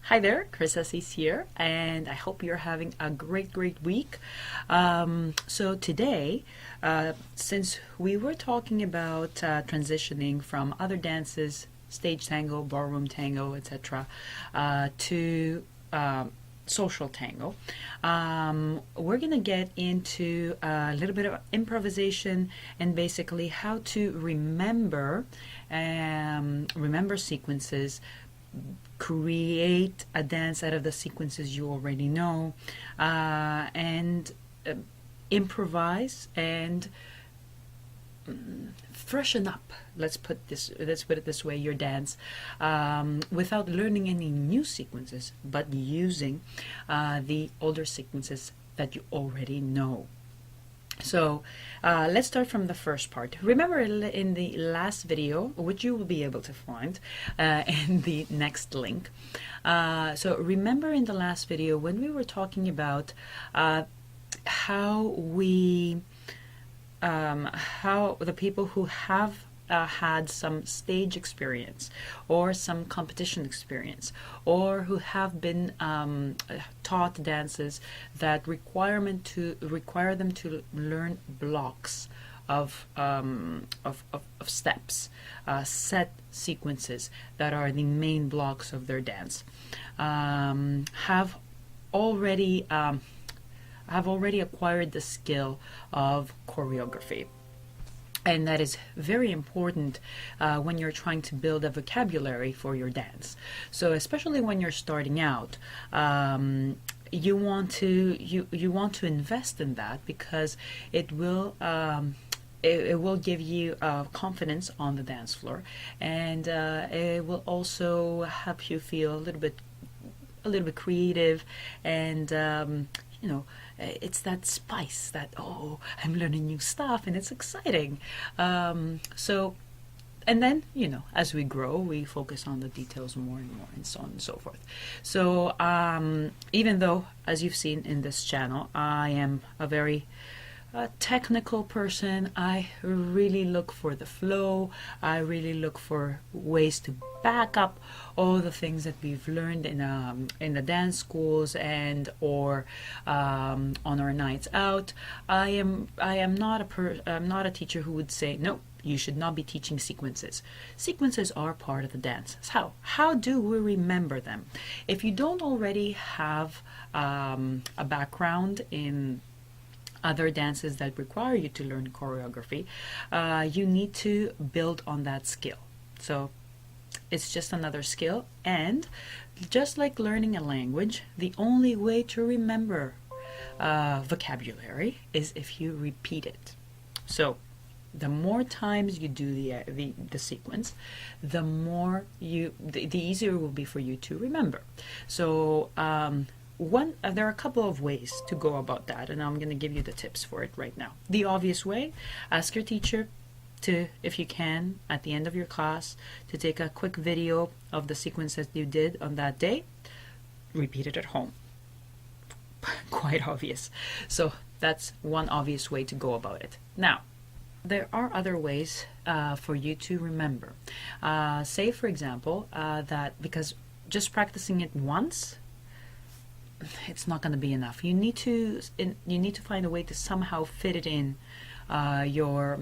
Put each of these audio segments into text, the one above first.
Hi there, Chris is here, and I hope you're having a great week. So today, since we were talking about transitioning from other dances, stage tango, ballroom tango, etc., to social tango, we're gonna get into a little bit of improvisation and basically how to remember sequences, create a dance out of the sequences you already know, and improvise and freshen up. Let's put it this way: your dance, without learning any new sequences, but using the older sequences that you already know. So let's start from the first part. Remember in the last video, which you will be able to find in the next link. So remember in the last video when we were talking about how the people who have had some stage experience or some competition experience, or who have been taught dances that require them to learn blocks of steps, set sequences that are the main blocks of their dance, have already acquired the skill of choreography. And that is very important when you're trying to build a vocabulary for your dance. So especially when you're starting out, you want to invest in that, because it will give you confidence on the dance floor, and it will also help you feel a little bit creative, and it's that spice that, oh, I'm learning new stuff and it's exciting. And then, as we grow, we focus on the details more and more, and so on and so forth. So even though, as you've seen in this channel, I am a very technical person, I really look for the flow. I really look for ways to back up all the things that we've learned in the dance schools and or on our nights out. I'm not a teacher who would say, no, you should not be teaching sequences. Sequences are part of the dance. How do we remember them? If you don't already have a background in other dances that require you to learn choreography, you need to build on that skill. So it's just another skill, and just like learning a language, the only way to remember vocabulary is if you repeat it. So the more times you do the sequence, the easier it will be for you to remember. So there are a couple of ways to go about that, and I'm going to give you the tips for it right now. The obvious way: ask your teacher to, if you can, at the end of your class, to take a quick video of the sequence that you did on that day. Repeat it at home. Quite obvious. So that's one obvious way to go about it. Now, there are other ways for you to remember. Say, for example, that because just practicing it once, it's not going to be enough. You need to find a way to somehow fit it in your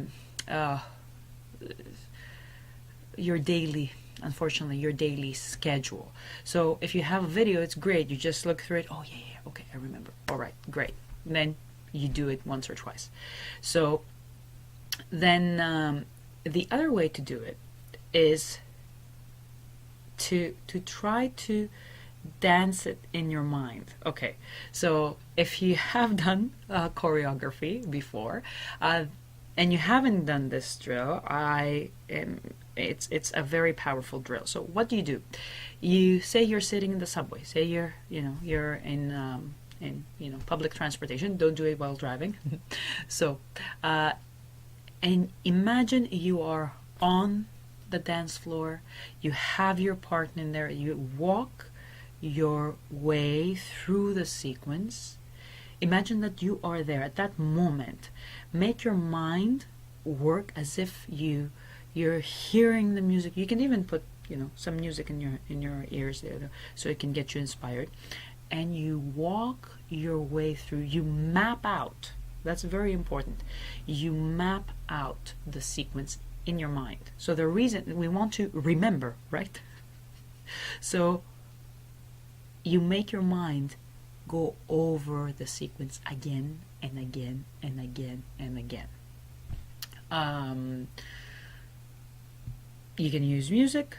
daily schedule. So if you have a video, it's great. You just look through it. Oh yeah, okay, I remember. All right, great. And then you do it once or twice. So then the other way to do it is to try to dance it in your mind. Okay, so if you have done choreography before, and you haven't done this drill, it's a very powerful drill. So what do? You say you're sitting in the subway. Say you're in public transportation. Don't do it while driving. So and imagine you are on the dance floor. You have your partner in there. You walk your way through the sequence. Imagine that you are there at that moment. Make your mind work as if you you're hearing the music. You can even put, some music in your ears there, so it can get you inspired. And you walk your way through. You map out. That's very important. You map out the sequence in your mind. So the reason we want to remember, right? So you make your mind go over the sequence again and again and again and again. You can use music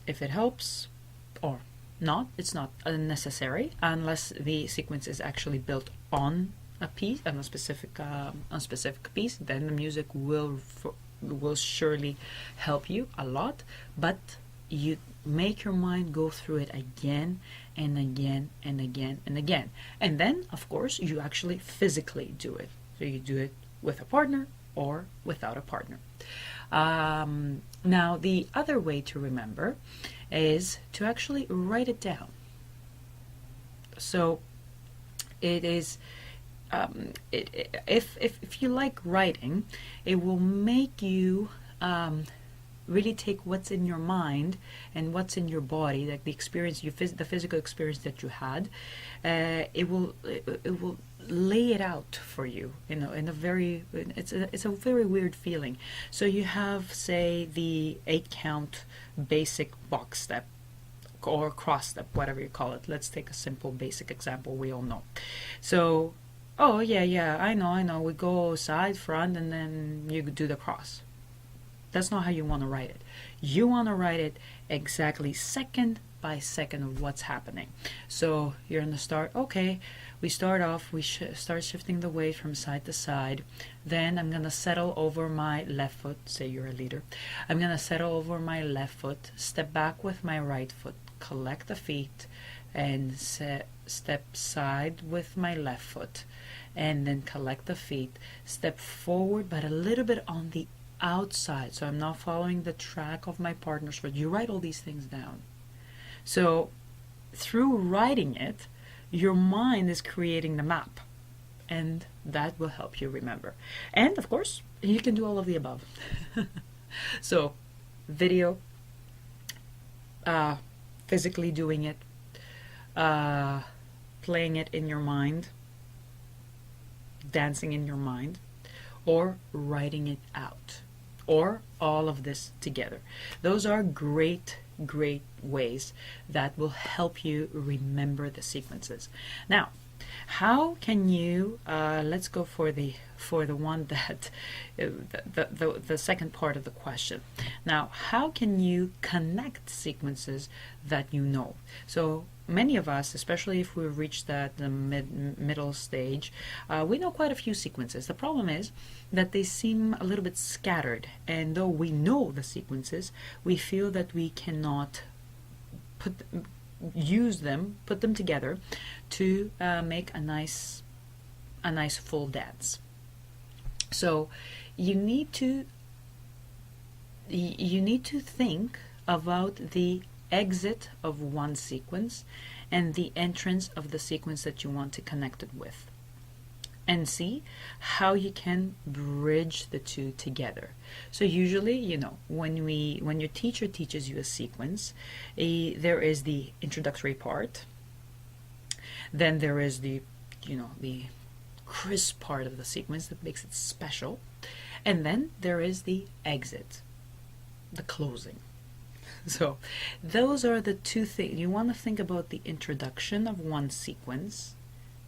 if it helps, or not. It's not necessary unless the sequence is actually built on a piece, on a specific piece. Then the music will surely help you a lot. But you make your mind go through it again and again and again and again. And then, of course, you actually physically do it. So you do it with a partner or without a partner. Now, the other way to remember is to actually write it down. So it is, if you like writing, it will make you really take what's in your mind and what's in your body, like the experience, the physical experience that you had. It will lay it out for you, in a very, it's a very weird feeling. So you have, say, the 8-count basic box step or cross step, whatever you call it. Let's take a simple basic example we all know. So, oh yeah, I know, we go side, front, and then you do the cross. That's not how you want to write it. You want to write it exactly second by second of what's happening. So you're in the start. Okay, we start off. We start shifting the weight from side to side. Then I'm gonna settle over my left foot. Say you're a leader. I'm gonna settle over my left foot. Step back with my right foot. Collect the feet, and step side with my left foot, and then collect the feet. Step forward, but a little bit on the outside, so I'm not following the track of my partner's foot. You write all these things down. So through writing it, your mind is creating the map, and that will help you remember. And of course, you can do all of the above. So video, physically doing it, playing it in your mind, dancing in your mind, or writing it out, or all of this together. Those are great ways that will help you remember the sequences. Now, how can you, let's go for the one that, the second part of the question. Now, how can you connect sequences that you know? So many of us, especially if we've reached the middle stage, we know quite a few sequences. The problem is that they seem a little bit scattered, and though we know the sequences, we feel that we cannot put them together to make a nice full dance. So you need to think about the exit of one sequence and the entrance of the sequence that you want to connect it with, and see how you can bridge the two together. So usually, when your teacher teaches you a sequence, there is the introductory part, then there is the crisp part of the sequence that makes it special, and then there is the exit, the closing. So those are the two things. You want to think about the introduction of one sequence,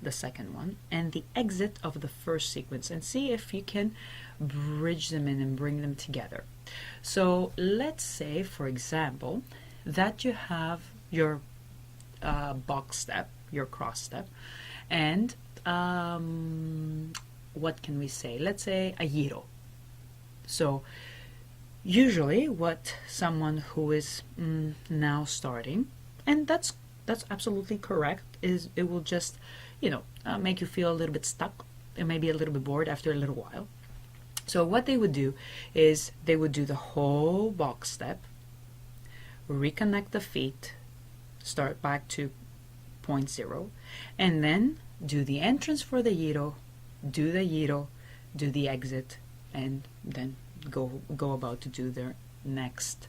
the second one, and the exit of the first sequence, and see if you can bridge them in and bring them together. So let's say, for example, that you have your box step, your cross step, and what can we say? Let's say a giro. So usually what someone who is now starting, and that's absolutely correct, is it will just make you feel a little bit stuck and maybe a little bit bored after a little while. So what they would do is they would do the whole box step, reconnect the feet, start back to point 0, and then do the entrance for the giro, do the exit, and then go about to do next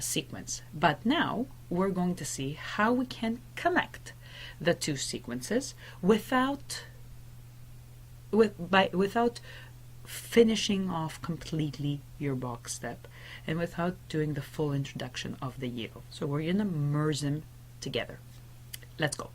sequence. But now we're going to see how we can connect the two sequences without finishing off completely your box step and without doing the full introduction of the yellow. So we're going to merge them together. Let's go.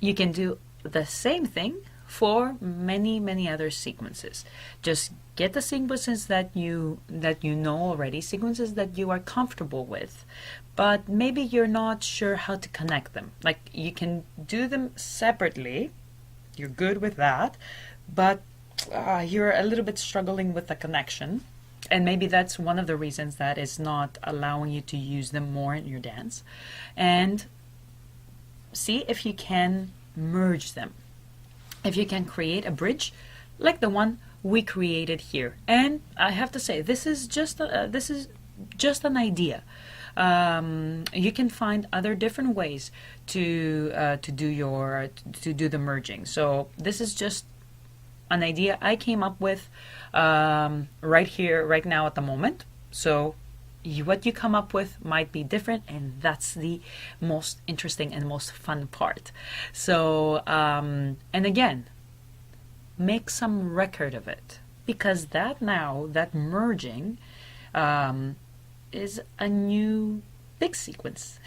you can do the same thing for many other sequences. Just get the sequences that you know already, sequences that you are comfortable with, but maybe you're not sure how to connect them. Like, you can do them separately, you're good with that, but you're a little bit struggling with the connection, and maybe that's one of the reasons that is not allowing you to use them more in your dance. And see if you can merge them. If you can create a bridge like the one we created here. And I have to say, this is just an idea. You can find other different ways to do the merging. So this is just an idea I came up with right here, right now, at the moment. So what you come up with might be different, and that's the most interesting and most fun part. So and again, make some record of it, because that merging is a new big sequence.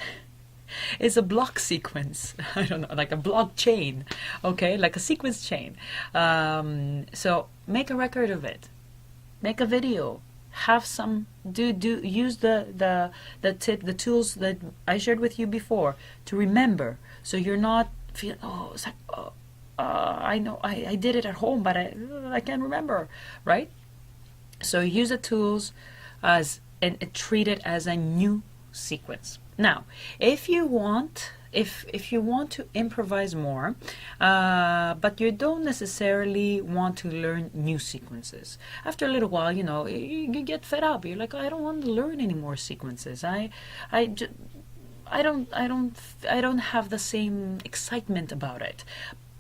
It's a block sequence. I don't know, like a blockchain, okay, like a sequence chain. So make a record of it, make a video, have some use the tools that I shared with you before to remember, so you're not feeling, oh, it's like, oh, I know I did it at home, but I can't remember, right? So use the tools and treat it as a new sequence. Now, if you want to improvise more, but you don't necessarily want to learn new sequences, after a little while, you get fed up. You're like, I don't want to learn any more sequences. I don't have the same excitement about it.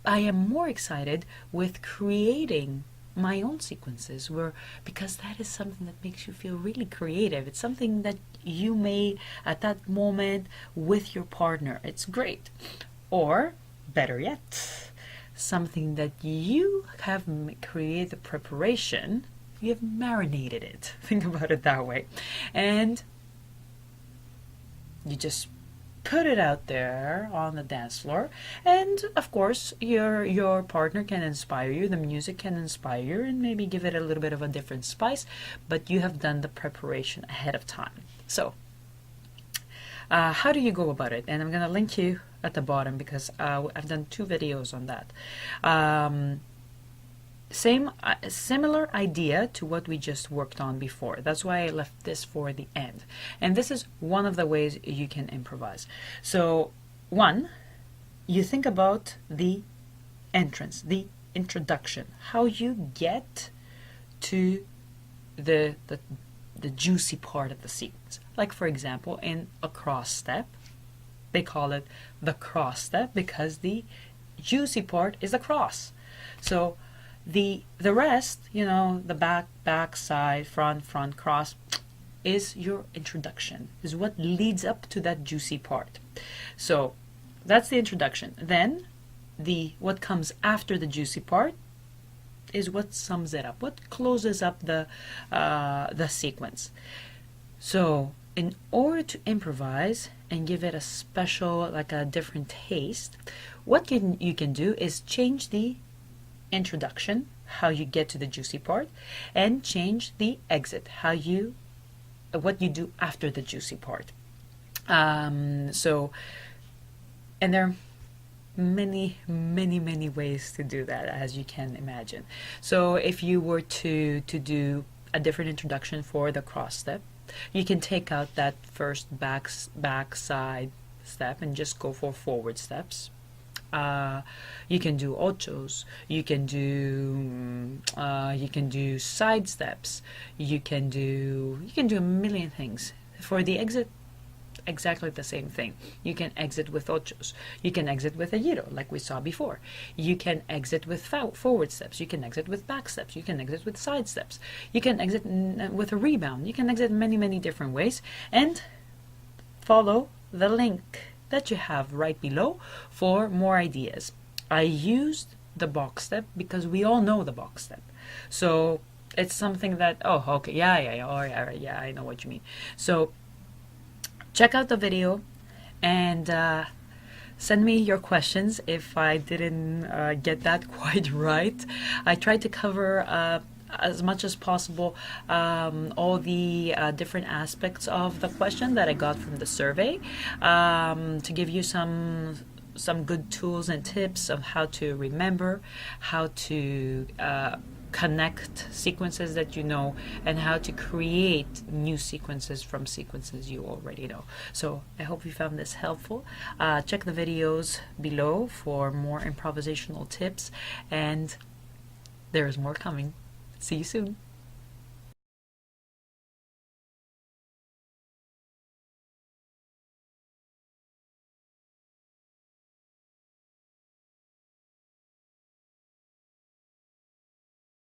I am more excited with creating my own sequences, because that is something that makes you feel really creative. It's something that you made at that moment with your partner. It's great. Or better yet, something that you have created the preparation, you have marinated it. Think about it that way. And you just put it out there on the dance floor, and of course your partner can inspire you, the music can inspire you, and maybe give it a little bit of a different spice, but you have done the preparation ahead of time. So how do you go about it? And I'm gonna link you at the bottom, because I've done 2 videos on that. Similar idea to what we just worked on before. That's why I left this for the end. And this is one of the ways you can improvise. So 1, you think about the entrance, the introduction, how you get to the juicy part of the sequence. Like, for example, in a cross step, they call it the cross step because the juicy part is the cross. So the rest, the back, side, front, cross, is your introduction, is what leads up to that juicy part. So that's the introduction. Then what comes after the juicy part is what sums it up, what closes up the sequence. So in order to improvise and give it a special, like a different taste, what you can do is change the introduction, how you get to the juicy part, and change the exit, what you do after the juicy part. And there are many ways to do that, as you can imagine. So if you were to do a different introduction for the cross step, you can take out that first back side step and just go for forward steps. You can do ochos, you can do side steps, you can do a million things. For the exit, exactly the same thing. You can exit with ochos, you can exit with a giro like we saw before, you can exit with forward steps, you can exit with back steps, you can exit with side steps, you can exit with a rebound, you can exit many different ways. And follow the link that you have right below for more ideas. I used the box step because we all know the box step. So it's something that, oh, okay, yeah, I know what you mean. So check out the video and Send me your questions if I didn't get that quite right. I tried to cover as much as possible all the different aspects of the question that I got from the survey, to give you some good tools and tips of how to remember, how to connect sequences that you know, and how to create new sequences from sequences you already know. So I hope you found this helpful. Check the videos below for more improvisational tips, and there is more coming. See you soon.